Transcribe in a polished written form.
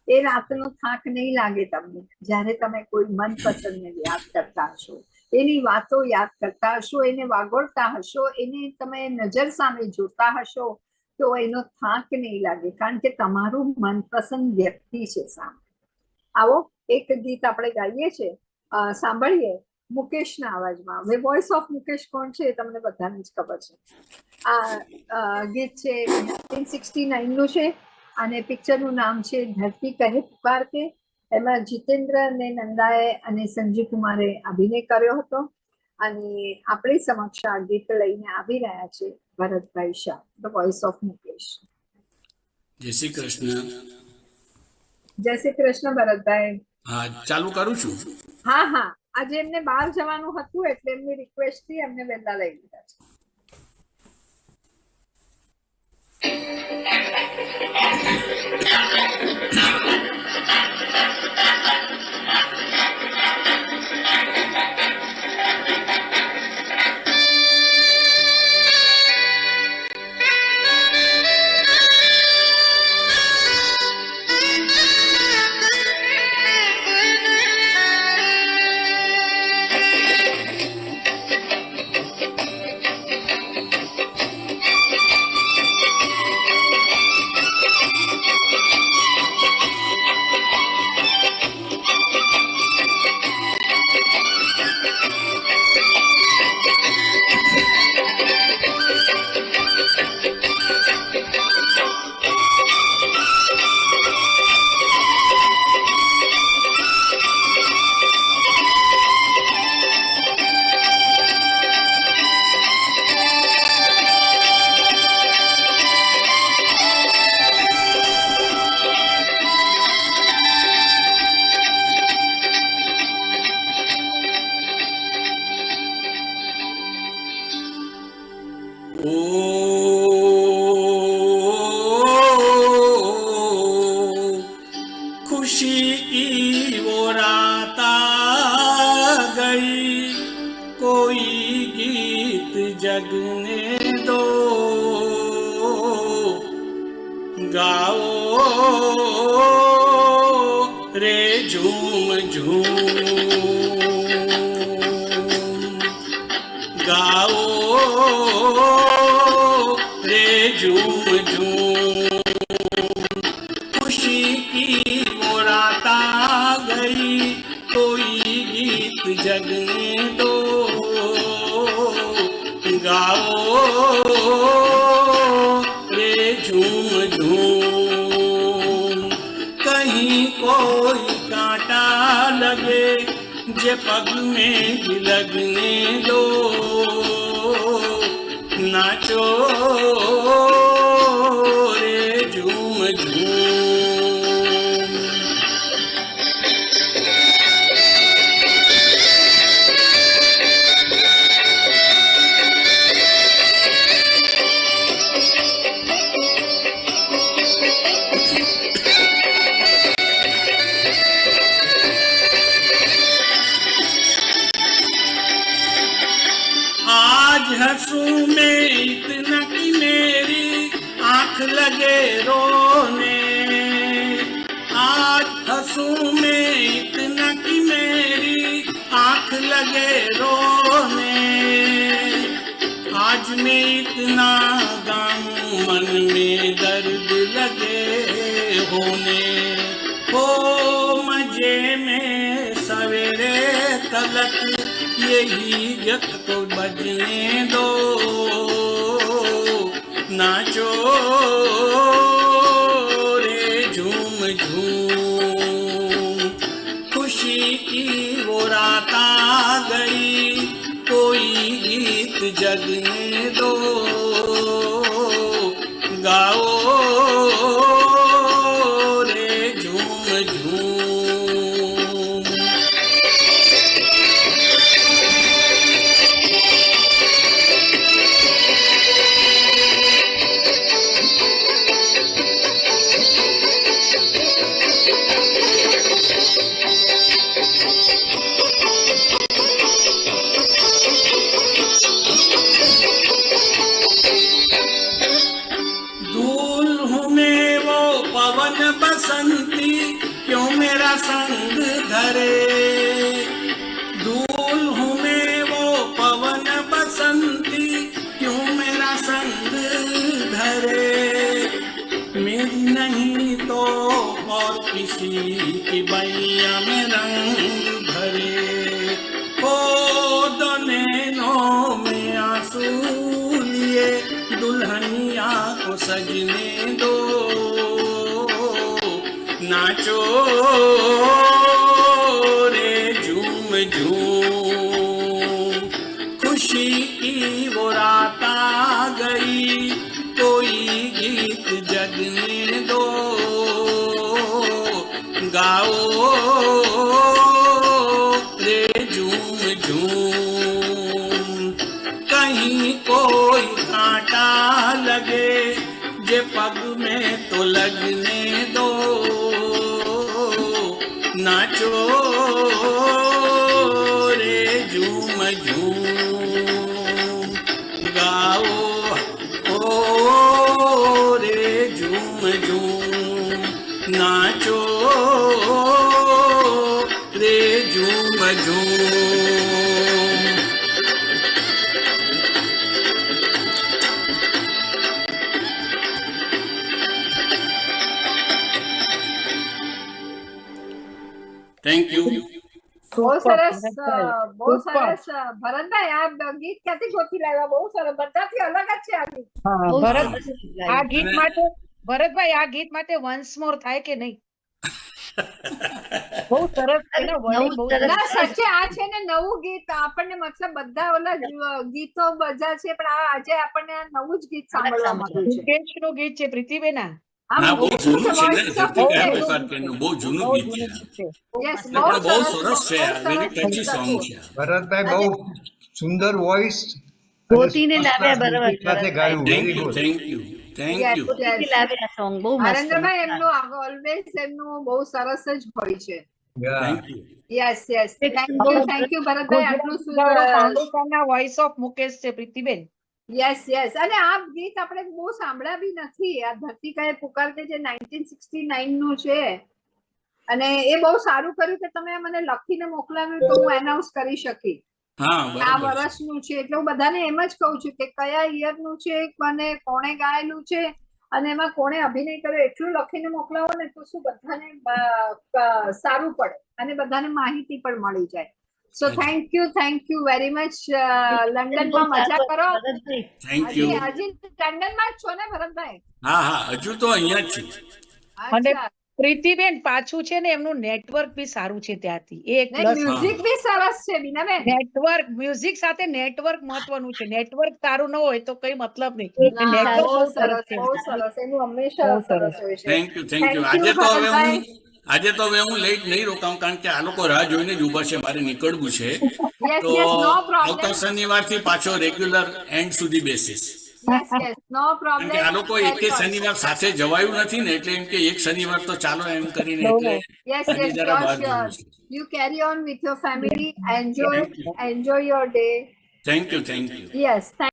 એ રાતનો થાક નહીં લાગે તમને જ્યારે તમે કોઈ મનપસંદને યાદ કરતા હશો, એની વાતો યાદ કરતા હશો, એને વાગોળતા હશો, એને તમે નજર સામે જોતા હશો, તો એનો થાક નહીં લાગે, કારણ કે તમારું મનપસંદ વ્યક્તિ છે સામે. આવો એક ગીત આપણે ગાઈએ છીએ, સાંભળીએ મુકેશના અવાજમાં. હવે વોઇસ ઓફ મુકેશ કોણ છે એ તમને બધાને જ ખબર છે. આ ગીત છે 1969 નું છે અને પિક્ચરનું નામ છે ધરતી કહે પુકાર કે. એમાં જીતેન્દ્ર અને નંદાએ અને સંજીવ કુમારે અભિનય કર્યો હતો અને આપણી સમક્ષ આ ગીત લઈને આવી રહ્યા છે Bharatbhai Shah, the voice of Mukesh. જય શ્રી કૃષ્ણ. જય શ્રી કૃષ્ણ ભરતભાઈ. હા, ચાલુ કરું છું. હા હા, આજે એમને બહાર જવાનું હતું એટલે એમની રિક્વેસ્ટ થી એમને વહેલા લઈ લીધા છે. खुशी की वो रात आ गई, कोई गीत जगने दो, गाओ रे झूम झूम, गाओ रे झूम झूम, खुशी की वो रात आ गई, कोई गीत जगने दो, गाओ रे झूम झूम। कहीं कोई कांटा लगे जे पग में भी लगने दो, नाचो रे झूम झूम। आज हंसूं मैं इतना कि मेरी आंख लगे रोने, आज हंसूं मैं इतना कि मेरी आंख लगे रोने, आज मैं इतना गाऊं मन में दर्द लगे होने, हो मजे में सवेरे तलक यही व्यक्त को बजने दो, नाचो रे झूम झूम। खुशी की वो रात आ गई, कोई गीत जगने दो, गाओ रे झूम झूम। धूल हूँ मैं वो पवन बसंती, संग धरे, धूल हूँ मैं वो पवन बसंती, क्यों मेरा संग धरे, मेरी नहीं तो और किसी की बैया में रंग भरे, ओ दो नैनों में आंसू लिए दुल्हनिया को सजने दो, नाचो रे झूम झूम, खुशी की वो रात आ गई, कोई गीत जगने दो, गाओ रे झूम झूम, कहीं कोई कांटा लगे, जे पग में तो लगने दो, नाचो रे झूम झूम, गाओ ओ रे झूम झूम, नाचो रे झूम झूम। Thank you. બહુ સરસ બહુ Super. સરસ ભરતભાઈ, આ ગીત ક્યાંથી ગોતી લાવ્યા? બહુ સરસ, બધાથી અલગ જ છે આ ગીત. હા, બહુ ભરત સરસ આ ગાયું. ગીત માટે ભરતભાઈ આ ગીત માટે વન્સ મોર થાય કે નહીં? બહુ સરસ એના wording બહુ સરસ. ના સચ્ચે આ છે ને નવું ગીત, આપણને મતલબ બધા ઓલા ગીતો બધા છે, પણ આ આજે આપણને આ નવું જ ગીત સાંભળવા મળ્યું છે. મુકેશનું ગીત છે પ્રીતિબેન આ. આ હા, બહુ જૂનું છે ને, voice of ધરતી કયા Mukesh. પ્રકાર કેનું બહુ જૂનું બહુ ગીત છે જૂનું ગીત છે. Yes, પણ બહુ સરસ છે, બહુ વેરી સરસ ટચી સોંગ હતું. છે આ। ભરતભાઈ બહુ સુંદર વોઇસ ગોતીને લાવ્યા બરાબર, સાથે ગાયું, thank very you good. Thank you thank Yes. You. ગોતીને લાવ્યા સોંગ બહુ મસ્ત. નરેન્દ્રભાઈ એમનું ઓલવેઝ એમનું બહુ સરસ જ હોય છે. Thank you. Yes yes, thank you Bharatbhai, આટલું ગૌરવ સુંદર. ફાઉન્ડેશનના વોઇસ ઓફ મુકેશ છે પ્રીતિબેન. યસ યસ, અને આ ગીત આપણે બહુ સાંભળ્યા બી નથી. આ ધરતી કાએ પુકાર કે જે 1969 નું છે, અને એ બહુ સારું કર્યું કે તમે મને લખીને મોકલાવ્યું તો હું એનાઉન્સ કરી શકી હા આ બરાબર છે। વર્ષનું છે. એટલે હું બધાને એમ જ કહું છું કે કયા યર નું છે અને કોણે ગાયેલું છે અને એમાં કોણે અભિનય કર્યો, એટલું લખીને મોકલાવો ને તો શું બધાને સારું પડે અને બધાને માહિતી પણ મળી જાય. So thank you very much. લંડનમાં મજા કરો. Bharatbhai, thank you. હજી લંડનમાં જ છો ને ભરતભાઈ? હા હા, હજુ તો અહીંયા જ છું। અને અચ્છા, પ્રીતિબેન પાછું છે ને એમનું નેટવર્ક બી સારું છે ત્યાંથી. એ એક પ્લસ. મ્યુઝિક બી સરસ છે બીનાબેન. નેટવર્ક મ્યુઝિક સાથે નેટવર્ક મહત્વનું છે. નેટવર્ક સારું ન હોય તો કઈ મતલબ નહીં. ના, નેટવર્ક બહુ બહુ સરસ સરસ છે. બહુ સરસ, એનું હંમેશા બહુ સરસ. સરસ હોય છે. થેન્ક યુ Thank you, આજે તો હવે ભરતભાઈ. આજે તો હવે હું લેટ નહીં રોકાઉં, કારણ કે આ લોકો રાહ જોઈને જ ઊભા છે, મારે નીકળવું છે। Yes, તો yes, no problem. આવતા શનિવારથી પાછો રેગ્યુલર એન્ડ સુધી બેસીશ, Yes, yes, no problem. કારણ કે આ લોકો એકે શનિવાર સાથે જવાયું નથી ને, એટલે એમ કે એક શનિવાર તો ચાલો એમ કરીને, એટલે Yes, આજે yes, જરા બહાર sure, જવું sure. છે। You carry on with your family. Thank you. Enjoy your day. Thank you Yes, thank